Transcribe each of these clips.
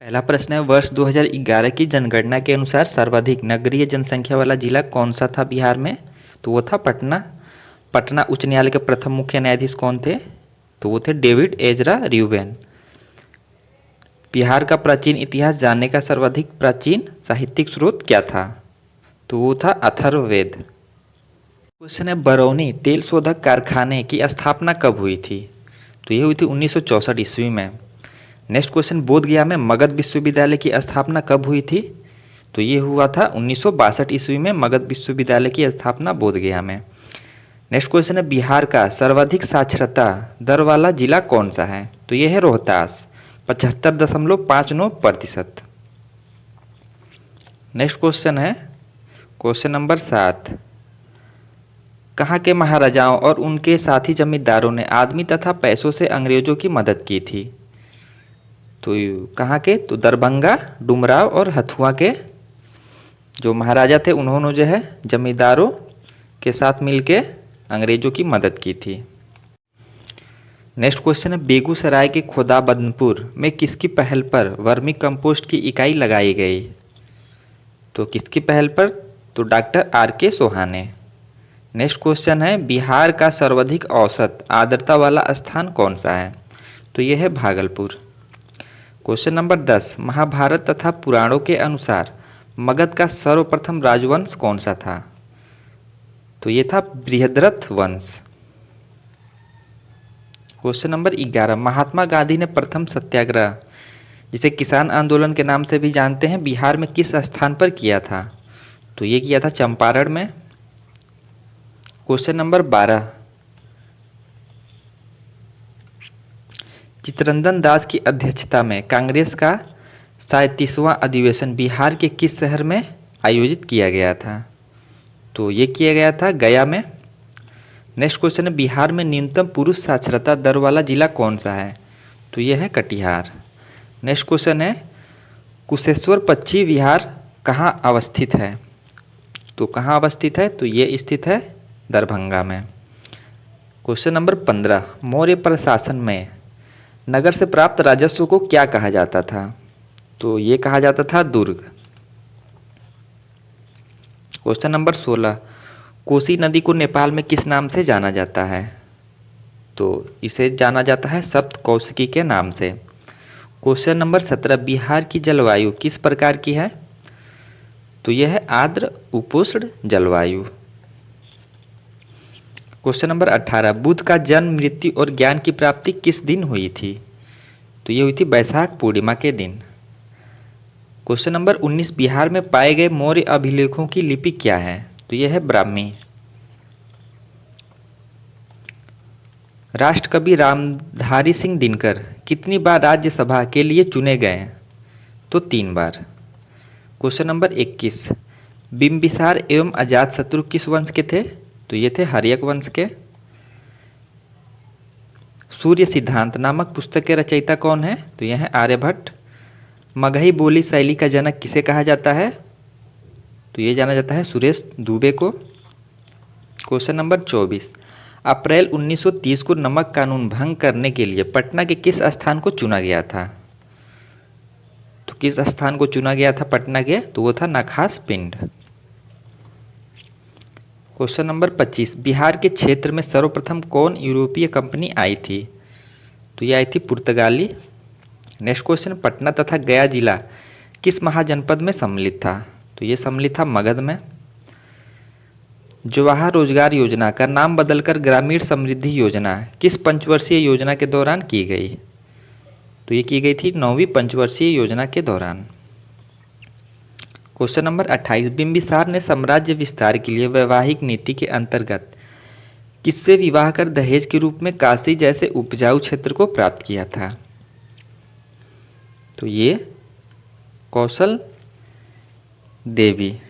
पहला प्रश्न है, वर्ष 2011 की जनगणना के अनुसार सर्वाधिक नगरीय जनसंख्या वाला जिला कौन सा था बिहार में? तो वो था पटना। पटना उच्च न्यायालय के प्रथम मुख्य न्यायाधीश कौन थे? तो वो थे डेविड एजरा र्यूबेन। बिहार का प्राचीन इतिहास जानने का सर्वाधिक प्राचीन साहित्यिक स्रोत क्या था? तो वो था अथर्ववेद। क्वेश्चन है, बरौनी तेल शोधक कारखाने की स्थापना कब हुई थी? तो ये हुई थी 1964 ईस्वी में। नेक्स्ट क्वेश्चन, बोधगया में मगध विश्वविद्यालय की स्थापना कब हुई थी? तो ये हुआ था 1962 ईस्वी में मगध विश्वविद्यालय की स्थापना बोधगया में। नेक्स्ट क्वेश्चन है, बिहार का सर्वाधिक साक्षरता दर वाला जिला कौन सा है? तो ये है रोहतास, 75.59%। नेक्स्ट क्वेश्चन है क्वेश्चन नंबर 7, कहाँ के महाराजाओं और उनके साथी जमींदारों ने आदमी तथा पैसों से अंग्रेजों की मदद की थी? तो कहाँ के? तो दरभंगा, डुमराव और हथुआ के जो महाराजा थे उन्होंने जो है जमींदारों के साथ मिलके अंग्रेजों की मदद की थी। नेक्स्ट क्वेश्चन है, बेगूसराय के खोदाबंदपुर में किसकी पहल पर वर्मी कंपोस्ट की इकाई लगाई गई? तो किसकी पहल पर? तो doctor R.K. Sohane. Next question है, बिहार का सर्वाधिक औसत आर्द्रता वाला स्थान कौन सा है? तो यह है भागलपुर। क्वेश्चन नंबर 10, महाभारत तथा पुराणों के अनुसार मगध का सर्वप्रथम राजवंश कौन सा था? तो ये था बृहद्रथ वंश। क्वेश्चन नंबर 11, महात्मा गांधी ने प्रथम सत्याग्रह, जिसे किसान आंदोलन के नाम से भी जानते हैं, बिहार में किस स्थान पर किया था? तो ये किया था चंपारण में। क्वेश्चन नंबर 12, चित्तरंजन दास की अध्यक्षता में कांग्रेस का 37वां अधिवेशन बिहार के किस शहर में आयोजित किया गया था? तो ये किया गया था गया में। नेक्स्ट क्वेश्चन है, बिहार में न्यूनतम पुरुष साक्षरता दर वाला जिला कौन सा है? तो यह है कटिहार। नेक्स्ट क्वेश्चन है, कुशेश्वर पश्चिमी बिहार कहाँ अवस्थित है? तो कहाँ अवस्थित है? तो ये स्थित है दरभंगा में। क्वेश्चन नंबर 15, मौर्य प्रशासन में नगर से प्राप्त राजस्व को क्या कहा जाता था? तो ये कहा जाता था दुर्ग। क्वेश्चन नंबर 16, कोसी नदी को नेपाल में किस नाम से जाना जाता है? तो इसे जाना जाता है सप्त कौशिकी के नाम से। क्वेश्चन नंबर 17, बिहार की जलवायु किस प्रकार की है? तो यह है आर्द्र उपोष्ण जलवायु। क्वेश्चन नंबर 18, बुद्ध का जन्म, मृत्यु और ज्ञान की प्राप्ति किस दिन हुई थी? तो ये हुई थी बैसाख पूर्णिमा के दिन। क्वेश्चन नंबर 19, बिहार में पाए गए मौर्य अभिलेखों की लिपि क्या है? तो यह है ब्राह्मी। राष्ट्रकवि रामधारी सिंह दिनकर कितनी बार राज्यसभा के लिए चुने गए? तो 3 बार। क्वेश्चन नंबर 21, बिंबिसार एवं अजातशत्रु किस वंश के थे? तो ये थे हर्यक वंश के। सूर्य सिद्धांत नामक पुस्तक के रचयिता कौन है? तो यह है आर्यभट्ट। मगही बोली शैली का जनक किसे कहा जाता है? तो ये जाना जाता है सुरेश दुबे को। क्वेश्चन नंबर 24, अप्रैल 1930 को नमक कानून भंग करने के लिए पटना के किस स्थान को चुना गया था? तो किस स्थान को चुना गया था पटना के? तो वो था नखास पिंड। क्वेश्चन नंबर 25, बिहार के क्षेत्र में सर्वप्रथम कौन यूरोपीय कंपनी आई थी? तो ये आई थी पुर्तगाली। नेक्स्ट क्वेश्चन, पटना तथा गया जिला किस महाजनपद में सम्मिलित था? तो ये सम्मिलित था मगध में। जवाहर रोजगार योजना का नाम बदलकर ग्रामीण समृद्धि योजना किस पंचवर्षीय योजना के दौरान की गई? तो ये की गई थी 9वीं पंचवर्षीय योजना के दौरान। क्वेश्चन नंबर 28, बिंबिसार ने साम्राज्य विस्तार के लिए वैवाहिक नीति के अंतर्गत किससे विवाह कर दहेज के रूप में काशी जैसे उपजाऊ क्षेत्र को प्राप्त किया था? तो ये कौशल देवी।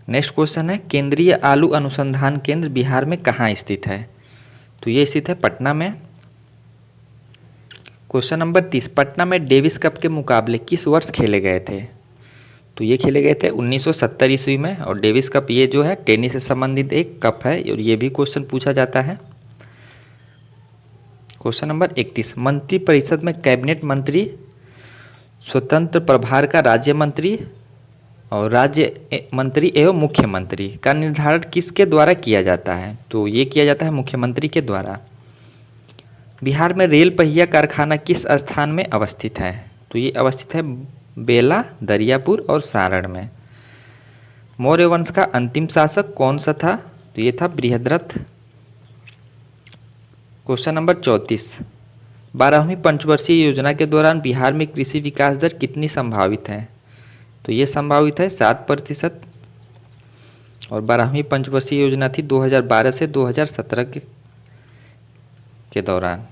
नेक्स्ट क्वेश्चन है, केंद्रीय आलू अनुसंधान केंद्र बिहार में कहाँ स्थित है? तो ये स्थित है पटना में। क्वेश्चन नंबर 30, पटना में डेविस कप के मुकाबले किस वर्ष खेले गए थे? तो ये खेले गए थे 1970 ईस्वी में। और डेविस कप ये जो है टेनिस से संबंधित एक कप है और ये भी क्वेश्चन पूछा जाता है। क्वेश्चन नंबर 31, मंत्रिपरिषद में कैबिनेट मंत्री, स्वतंत्र प्रभार का राज्य मंत्री और मंत्री एवं मुख्यमंत्री का निर्धारण किसके द्वारा किया जाता है? तो ये किया जाता है मुख्यमंत्री के द्वारा। बिहार में रेल पहिया कारखाना किस स्थान में अवस्थित है? तो ये अवस्थित है बेला, दरियापुर और सारण में। मौर्य वंश का अंतिम शासक कौन सा था? तो ये था बृहद्रथ। क्वेश्चन नंबर 34, 12वीं पंचवर्षीय योजना के दौरान बिहार में कृषि विकास दर कितनी संभावित है? तो ये संभावित है 7%। और 12वीं पंचवर्षीय योजना थी 2012 से 2017 के दौरान।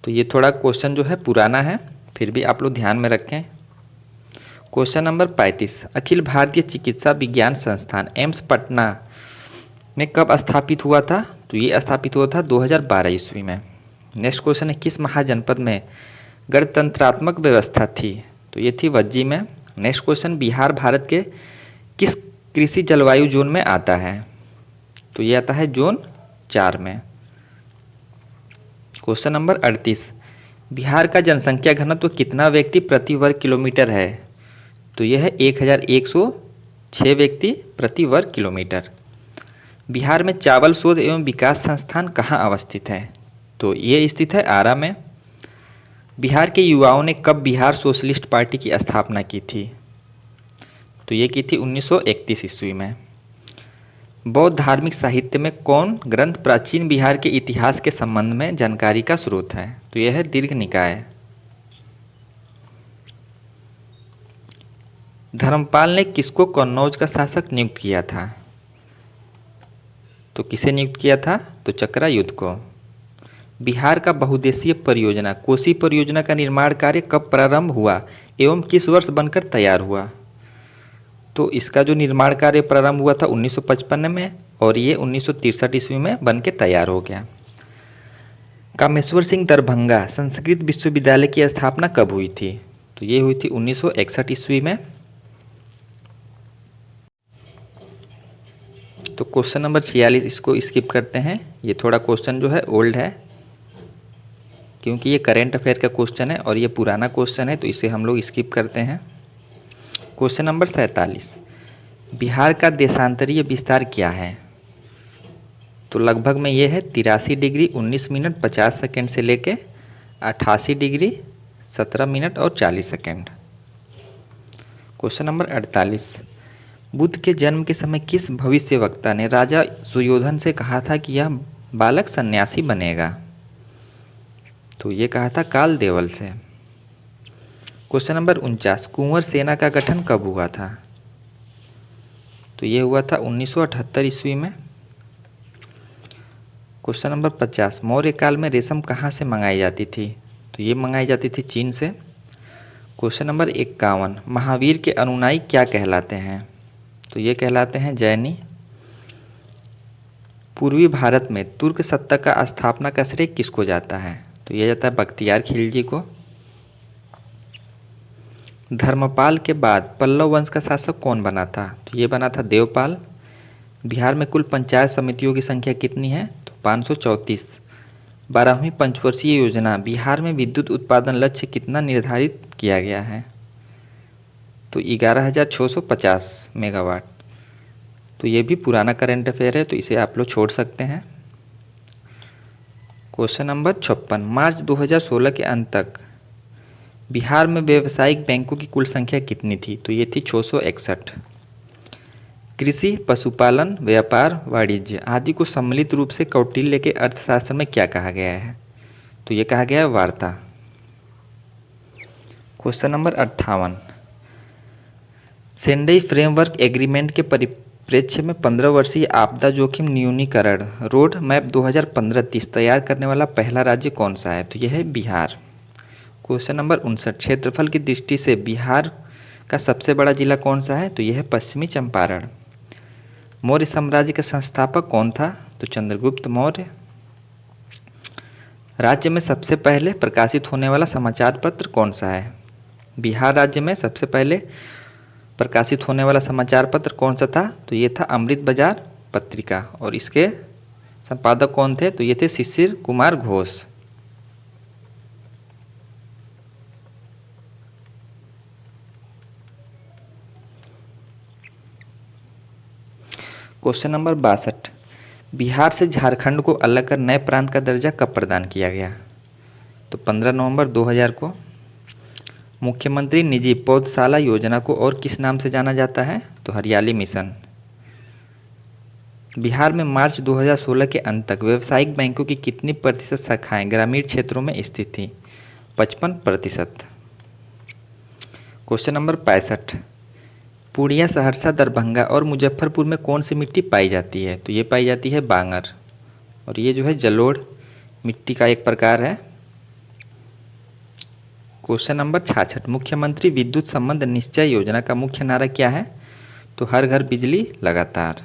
तो ये थोड़ा क्वेश्चन जो है पुराना है, फिर भी आप लोग ध्यान में रखें। क्वेश्चन नंबर 35, अखिल भारतीय चिकित्सा विज्ञान संस्थान एम्स पटना में कब स्थापित हुआ था? तो ये स्थापित हुआ था 2012 ईस्वी में। नेक्स्ट क्वेश्चन है, किस महाजनपद में गणतंत्रात्मक व्यवस्था थी? तो ये थी वज्जी में। नेक्स्ट क्वेश्चन, बिहार भारत के किस कृषि जलवायु जोन में आता है? तो ये आता है जोन 4 में। क्वेश्चन नंबर 38, बिहार का जनसंख्या घनत्व कितना व्यक्ति प्रति वर्ग किलोमीटर है? तो यह है 1106 व्यक्ति प्रति वर्ग किलोमीटर। बिहार में चावल शोध एवं विकास संस्थान कहाँ अवस्थित है? तो ये स्थित है आरा में। बिहार के युवाओं ने कब बिहार सोशलिस्ट पार्टी की स्थापना की थी? तो ये की थी 1931 ईस्वी में। बौद्ध धार्मिक साहित्य में कौन ग्रंथ प्राचीन बिहार के इतिहास के संबंध में जानकारी का स्रोत है? तो यह है दीर्घ निकाय। धर्मपाल ने किसको कन्नौज का शासक नियुक्त किया था? तो किसे नियुक्त किया था? तो चक्रायुध को। बिहार का बहुउद्देशीय परियोजना कोसी परियोजना का निर्माण कार्य कब प्रारंभ हुआ एवं किस वर्ष बनकर तैयार हुआ? तो इसका जो निर्माण कार्य प्रारंभ हुआ था 1955 में और ये 1963 ईस्वी में बन के तैयार हो गया। कामेश्वर सिंह दरभंगा संस्कृत विश्वविद्यालय की स्थापना कब हुई थी? तो ये हुई थी 1961 ईस्वी में। तो क्वेश्चन नंबर 46 इसको स्किप करते हैं, ये थोड़ा क्वेश्चन जो है ओल्ड है क्योंकि ये करेंट अफेयर का क्वेश्चन है और ये पुराना क्वेश्चन है, तो इसे हम लोग स्किप करते हैं। क्वेश्चन नंबर 47, बिहार का देशांतरीय विस्तार क्या है? तो लगभग में ये है 83 डिग्री 19 मिनट 50 सेकेंड से लेके 88 डिग्री 17 मिनट और 40 सेकेंड। क्वेश्चन नंबर 48, बुद्ध के जन्म के समय किस भविष्यवक्ता ने राजा सुयोधन से कहा था कि यह बालक सन्यासी बनेगा? तो ये कहा था काल देवल से। क्वेश्चन नंबर 49, कुंवर सेना का गठन कब हुआ था? तो ये हुआ था 1978 ईस्वी में। क्वेश्चन नंबर 50, मौर्य काल में रेशम कहाँ से मंगाई जाती थी? तो ये मंगाई जाती थी चीन से। क्वेश्चन नंबर 51, महावीर के अनुयायी क्या कहलाते हैं? तो ये कहलाते हैं जैनी। पूर्वी भारत में तुर्क सत्ता का स्थापना का श्रेय किसको जाता है? तो यह जाता है बख्तियार खिलजी को। धर्मपाल के बाद पल्लव वंश का शासक कौन बना था? तो ये बना था देवपाल। बिहार में कुल पंचायत समितियों की संख्या कितनी है? तो 534। 12वीं पंचवर्षीय योजना बिहार में विद्युत उत्पादन लक्ष्य कितना निर्धारित किया गया है? तो 11,650 मेगावाट। तो ये भी पुराना करंट अफेयर है, तो इसे आप लोग छोड़ सकते हैं। क्वेश्चन नंबर 56, मार्च 2016 के अंत तक बिहार में व्यावसायिक बैंकों की कुल संख्या कितनी थी? तो ये थी 661। कृषि, पशुपालन, व्यापार, वाणिज्य आदि को सम्मिलित रूप से कौटिल्य के अर्थशास्त्र में क्या कहा गया है? तो ये कहा गया है वार्ता। क्वेश्चन नंबर 58, सेंडई फ्रेमवर्क एग्रीमेंट के परिप्रेक्ष्य में 15 वर्षीय आपदा जोखिम न्यूनीकरण रोड मैप 2015-30 तैयार करने वाला पहला राज्य कौन सा है? तो यह है बिहार। क्वेश्चन नंबर 59, क्षेत्रफल की दृष्टि से बिहार का सबसे बड़ा जिला कौन सा है? तो यह है पश्चिमी चंपारण। मौर्य साम्राज्य का संस्थापक कौन था? तो चंद्रगुप्त मौर्य। राज्य में सबसे पहले प्रकाशित होने वाला समाचार पत्र कौन सा है? बिहार राज्य में सबसे पहले प्रकाशित होने वाला समाचार पत्र कौन सा था? तो ये था अमृत बाजार पत्रिका और इसके संपादक कौन थे? तो ये थे शिशिर कुमार घोष। क्वेश्चन नंबर 62, बिहार से झारखंड को अलग कर नए प्रांत का दर्जा कब प्रदान किया गया? तो 15 नवंबर 2000 को। मुख्यमंत्री निजी पौधशाला योजना को और किस नाम से जाना जाता है? तो हरियाली मिशन। बिहार में मार्च 2016 के अंत तक व्यावसायिक बैंकों की कितनी प्रतिशत शाखाएं ग्रामीण क्षेत्रों में स्थित थीं? 55%। क्वेश्चन नंबर 65, पूर्णिया, सहरसा, दरभंगा और मुजफ्फरपुर में कौन सी मिट्टी पाई जाती है? तो ये पाई जाती है बांगर, और ये जो है जलोढ़ मिट्टी का एक प्रकार है। क्वेश्चन नंबर 66, मुख्यमंत्री विद्युत संबंध निश्चय योजना का मुख्य नारा क्या है? तो हर घर बिजली लगातार।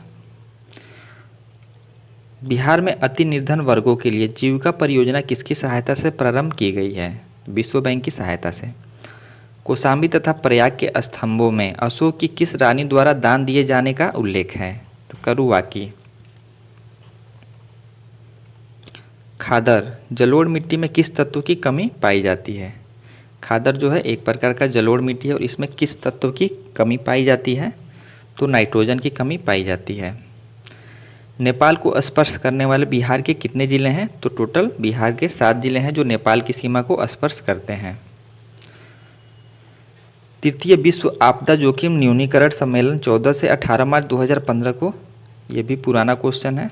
बिहार में अति निर्धन वर्गों के लिए जीविका परियोजना किसकी सहायता से प्रारंभ की गई है? विश्व बैंक की सहायता से। कौशाम्बी तथा प्रयाग के स्तंभों में अशोक की किस रानी द्वारा दान दिए जाने का उल्लेख है? तो करुवाकी। खादर, जलोढ़ मिट्टी में किस तत्व की कमी पाई जाती है? खादर जो है एक प्रकार का जलोढ़ मिट्टी है और इसमें किस तत्व की कमी पाई जाती है? तो नाइट्रोजन की कमी पाई जाती है। नेपाल को स्पर्श करने वाले बिहार के कितने जिले हैं? तो टोटल बिहार के 7 जिले हैं जो नेपाल की सीमा को स्पर्श करते हैं। तृतीय विश्व आपदा जोखिम न्यूनीकरण सम्मेलन 14 से 18 मार्च 2015 को, ये भी पुराना क्वेश्चन है।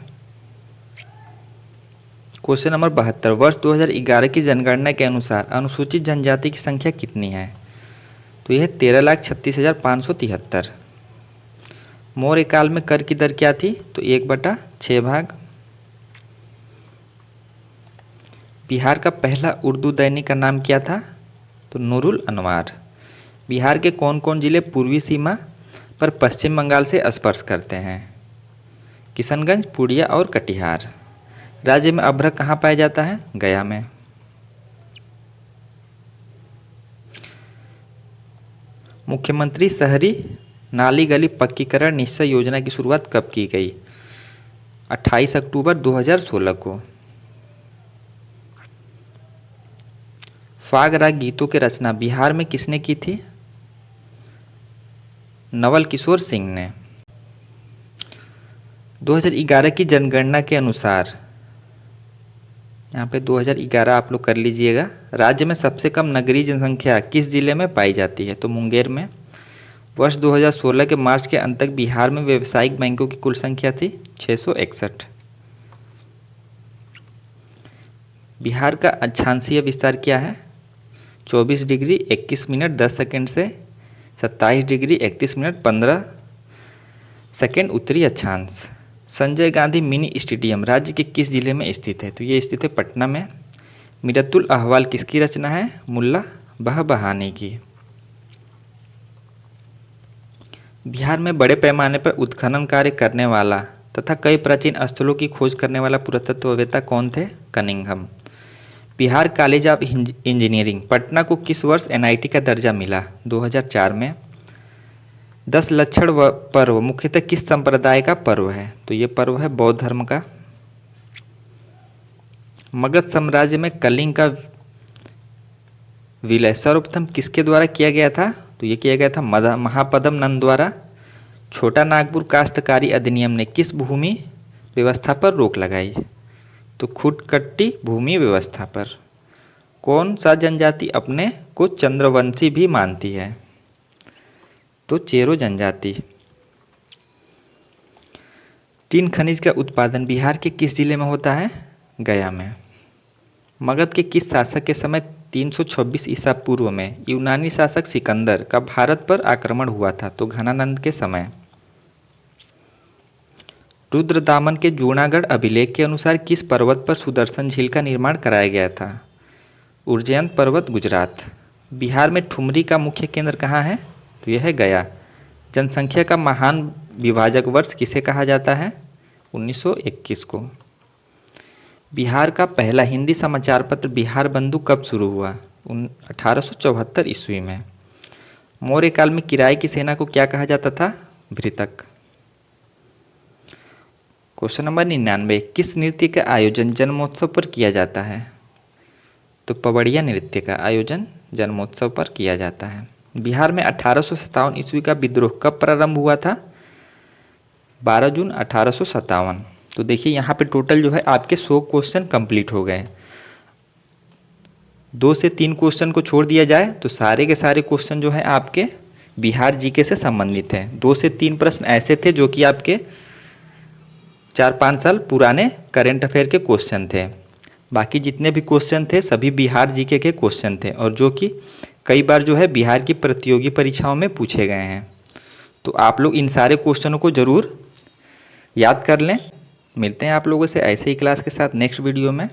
क्वेश्चन नंबर 72, वर्ष 2011 की जनगणना के अनुसार अनुसूचित जनजाति की संख्या कितनी है? तो यह 13,36,573। मौर्य काल में कर की दर क्या थी? तो 1/6 भाग। बिहार का पहला उर्दू दैनिक का नाम क्या था? तो नूरुल अनवार। बिहार के कौन कौन जिले पूर्वी सीमा पर पश्चिम बंगाल से स्पर्श करते हैं? किशनगंज, पूर्णिया और कटिहार। राज्य में अभ्रक कहाँ पाया जाता है? गया में। मुख्यमंत्री शहरी नाली गली पक्कीकरण निश्चय योजना की शुरुआत कब की गई? 28 अक्टूबर 2016 को। फाग राग गीतों की रचना बिहार में किसने की थी? नवल किशोर सिंह ने। 2011 की जनगणना के अनुसार, यहाँ पे 2011 आप लोग कर लीजिएगा, राज्य में सबसे कम नगरीय जनसंख्या किस जिले में पाई जाती है? तो मुंगेर में। वर्ष 2016 के मार्च के अंत तक बिहार में व्यावसायिक बैंकों की कुल संख्या थी 661। बिहार का अक्षांशीय विस्तार क्या है? 24 डिग्री 21 मिनट 10 सेकंड से 27 डिग्री 31 मिनट 15 सेकंड उत्तरी अक्षांश। संजय गांधी मिनी स्टेडियम राज्य के किस जिले में स्थित है? तो ये स्थित है पटना में। मिरतुल अहवाल किसकी रचना है? मुल्ला बहबहानी की। बिहार में बड़े पैमाने पर उत्खनन कार्य करने वाला तथा कई प्राचीन स्थलों की खोज करने वाला पुरातत्ववेत्ता कौन थे? Cunningham. Bihar college of engineering Patna को किस वर्ष एनआईटी का दर्जा मिला? 2004 में। 10 लक्षण पर्व मुख्यतः किस संप्रदाय का पर्व है? तो ये पर्व है बौद्ध धर्म का। मगध साम्राज्य में कलिंग का विलय सर्वप्रथम किसके द्वारा किया गया था? तो ये किया गया था महापद्म नंद द्वारा। छोटा नागपुर काश्तकारी अधिनियम ने किस भूमि व्यवस्था पर रोक लगाई? तो खुटकट्टी भूमि व्यवस्था पर। कौन सा जनजाति अपने को चंद्रवंशी भी मानती है? तो चेरो जनजाति। टीन खनिज का उत्पादन बिहार के किस जिले में होता है? गया में। मगध के किस शासक के समय 326 ईसा पूर्व में यूनानी शासक सिकंदर का भारत पर आक्रमण हुआ था? तो घनानंद के समय। रुद्रदामन के जूनागढ़ अभिलेख के अनुसार किस पर्वत पर सुदर्शन झील का निर्माण कराया गया था? उज्जैन पर्वत, गुजरात। बिहार में ठुमरी का मुख्य केंद्र कहाँ है? तो यह है गया। जनसंख्या का महान विभाजक वर्ष किसे कहा जाता है? 1921 को। बिहार का पहला हिंदी समाचार पत्र बिहार बंधु कब शुरू हुआ? 1874 ईस्वी में। मौर्य काल में किराए की सेना को क्या कहा जाता था? भृतक। क्वेश्चन नंबर 99, किस नृत्य का आयोजन जन्मोत्सव पर किया जाता है? तो पवड़िया नृत्य का आयोजन जन्मोत्सव पर किया जाता है। बिहार में 1857 ईस्वी का विद्रोह कब प्रारंभ हुआ था? 12 जून 1857। तो देखिए यहाँ पे टोटल जो है आपके 100 क्वेश्चन कंप्लीट हो गए। 2 से 3 क्वेश्चन को छोड़ दिया जाए तो सारे के सारे क्वेश्चन जो है आपके बिहार जीके से संबंधित हैं। 2 से 3 प्रश्न ऐसे थे जो कि आपके 4-5 साल पुराने करंट अफेयर के क्वेश्चन थे। बाकी जितने भी क्वेश्चन थे सभी बिहार जीके के क्वेश्चन थे और जो कि कई बार जो है बिहार की प्रतियोगी परीक्षाओं में पूछे गए हैं। तो आप लोग इन सारे क्वेश्चनों को ज़रूर याद कर लें। मिलते हैं आप लोगों से ऐसे ही क्लास के साथ नेक्स्ट वीडियो में।